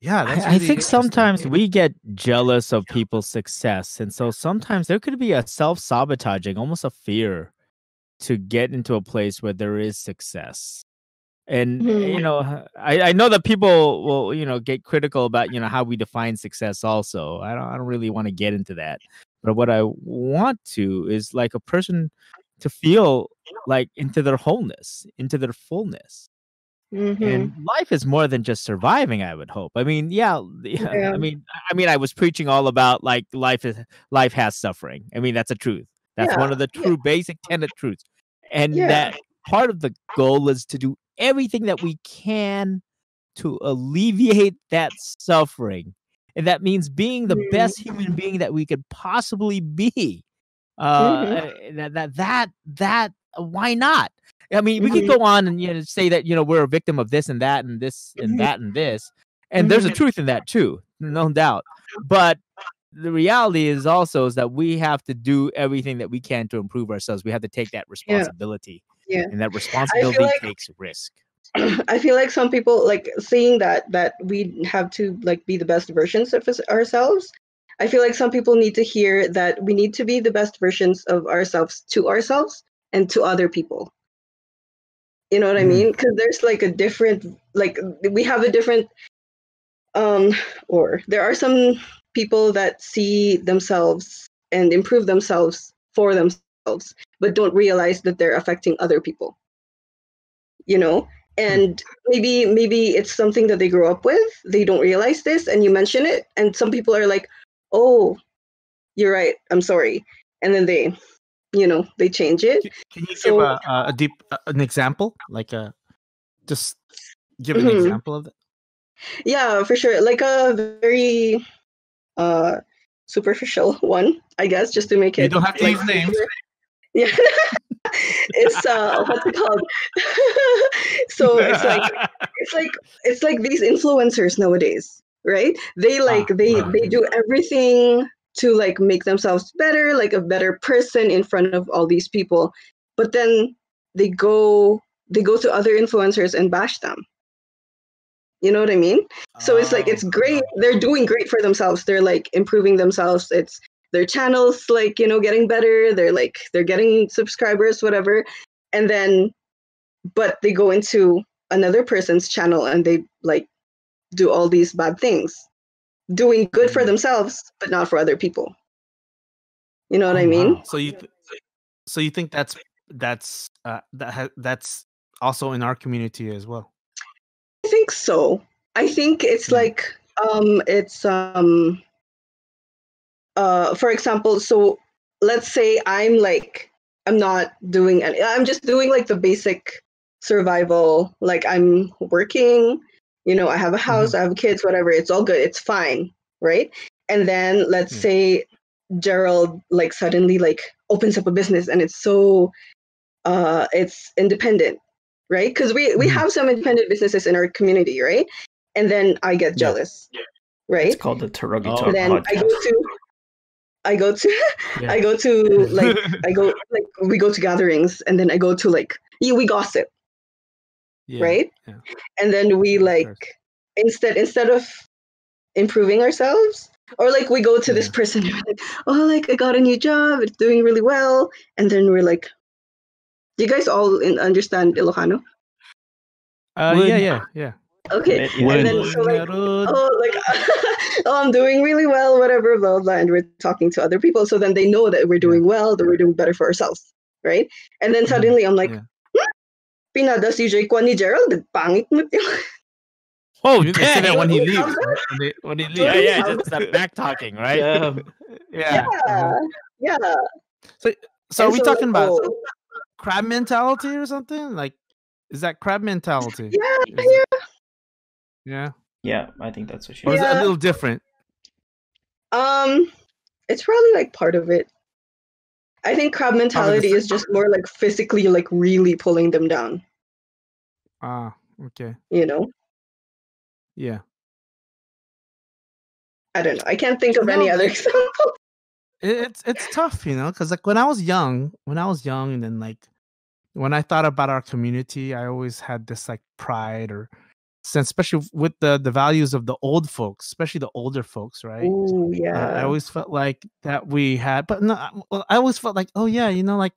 Yeah, that's I really think interesting. sometimes we get jealous of people's success. And so sometimes there could be a self-sabotaging, almost a fear to get into a place where there is success. And Mhm. I know that people will get critical about how we define success also. I don't really want to get into that, but what I want to is like a person to feel like into their wholeness, into their fullness. Mhm. And life is more than just surviving, I would hope. I mean, yeah. Yeah. I mean, I was preaching all about like life has suffering. I mean, that's a truth. That's Yeah. one of the true basic tenet truths. And Yeah. that part of the goal is to do everything that we can to alleviate that suffering. And that means being the Mhm. best human being that we could possibly be. Mhm. That why not? I mean, we could Mhm. go on and say that we're a victim of this and that and this and Mhm. that and this, and there's a Mhm. truth in that too, no doubt. But the reality is also is that we have to do everything that we can to improve ourselves. We have to take that Yeah. responsibility, Yeah. and that I feel responsibility like takes risk. I feel like some people like saying that we have to like be the best versions of ourselves. I feel like some people need to hear that we need to be the best versions of ourselves and to other people. You know what I Mm. mean? Because there's like a different, like we have a different, or there are some people that see themselves and improve themselves for themselves, but don't realize that they're affecting other people. You know, and maybe it's something that they grew up with. They don't realize this, and you mention it, and some people are like, "Oh, you're right. I'm sorry," and then they change it. Can you give So an example? Like just give an mhm. example of it. Yeah, for sure. Like a very uh superficial one, I guess, just to make You it don't have to like use names. yeah. It's what's it called? So it's like these influencers nowadays, right? They like they do everything to like make themselves better, like a better person in front of all these people. But then they go to other influencers and bash them. You know what I mean? So it's like it's great. They're doing great for themselves. They're like improving themselves. It's their channels like, getting better. They're getting subscribers, whatever. And then but they go into another person's channel and they like do all these bad things. Doing good for themselves, but not for other people. You know what I mean? Wow. So you think that's also in our community as well? I think so. I think it's like it's for example, so let's say I'm not doing any, I'm just doing like the basic survival, like I'm working, I have a house, I have kids, whatever, it's all good, it's fine, right? And then let's say Gerald like suddenly like opens up a business and it's independent, right? Because we have some independent businesses in our community, right? And then I get jealous, right? It's called the Torogi Talk And then podcast. I go to like we go to gatherings and then I go to like we gossip, right? Yeah. And then we like instead of improving ourselves, or like we go to this person and we're like, oh, like I got a new job, it's doing really well, and then we're like, do you guys all understand Ilocano? Yeah. Okay, and then so like, oh, like, oh, I'm doing really well, whatever, blah, blah, and we're talking to other people, so then they know that we're doing well, that we're doing better for ourselves, right? And then suddenly I'm like, pinada si Jay Kwan ni Gerald, pangit mo. Oh, you say that when he leaves. Right? When he leaves, yeah, just that back talking, right? Yeah. So are we talking about crab mentality or something? Like, is that crab mentality? Yeah. Yeah, I think that's what she. Or is it a little different? It's probably like part of it. I think crab mentality is just more like physically like really pulling them down. Okay. Yeah. I don't know. I can't think of any other example. It's tough, because like when I was young, and then like when I thought about our community, I always had this like pride or sense, especially with the values of the old folks, especially the older folks, right? Oh I yeah. always felt like that we had, but no, well, I always felt like, oh yeah, like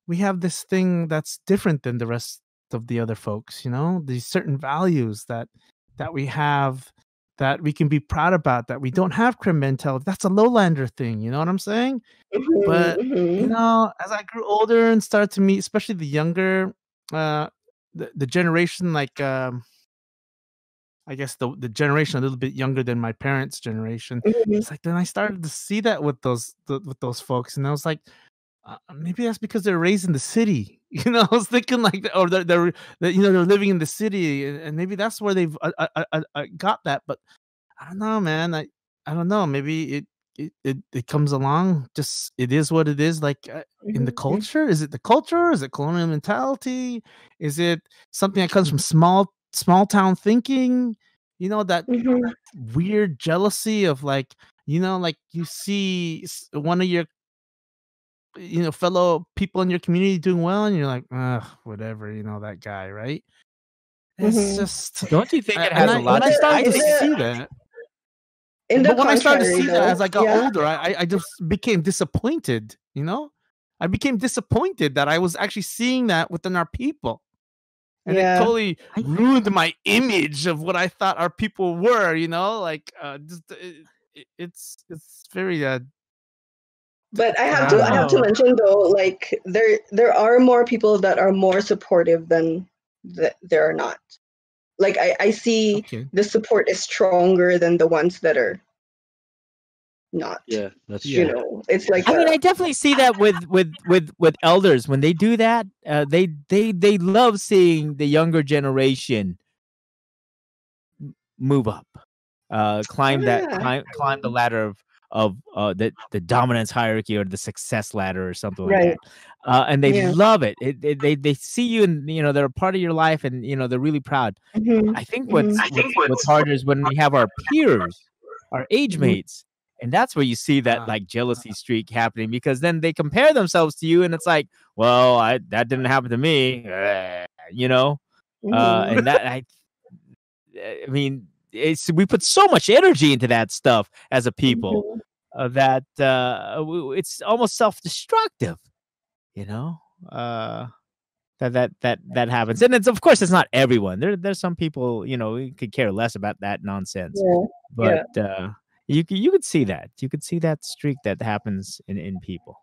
we have this thing that's different than the rest of the other folks, these certain values that we have, that we can be proud about, that we don't have crime mentality. That's a lowlander thing, you know what I'm saying? But Mhm. as I grew older and started to meet, especially the younger, the generation, like I guess the generation a little bit younger than my parents' generation, Mhm. it's like then I started to see that with those folks, and I was like, maybe that's because they're raised in the city. I was thinking like, or they're living in the city, and maybe that's where they've got that. But I don't know, man. I don't know. Maybe it comes along. Just it is what it is. Like in the Mhm. culture, is it the culture? Is it colonial mentality? Is it something that comes from small town thinking? That Mhm. weird jealousy of like, like you see one of your fellow people in your community doing well, and you're like, ugh, whatever, that guy, right? It's Mhm. just, Don't you think it and has I a when lot I to started I to think the see that, in the but when I started to contrary see that though, as I got yeah. older, I just became disappointed. I became disappointed that I was actually seeing that within our people, and it Yeah. totally ruined my image of what I thought our people were. Like it's very But I I don't have to know. mention though, like there are more people that are more supportive than there are not. Like I see Okay. the support is stronger than the ones that are not. Yeah, that's Yeah. true. It's like I mean, I definitely see that with elders when they do that. They love seeing the younger generation move up, oh climb yeah. climb the ladder of the dominance hierarchy or the success ladder or something like Right. that, and they Yeah. love it. They see you and they're a part of your life, and they're really proud. Mhm. I think Mhm. what's harder is when we have our peers, our age Mhm. mates, and that's where you see that Ah. like jealousy streak happening, because then they compare themselves to you, and it's like, well, that didn't happen to me, Mhm. and that I mean, we put so much energy into that stuff as a people, Mhm. that it's almost self-destructive, you know. Uh, that happens, and it's of course it's not everyone. There's some people who could care less about that nonsense, Yeah. but Yeah. you could see that streak that happens in people.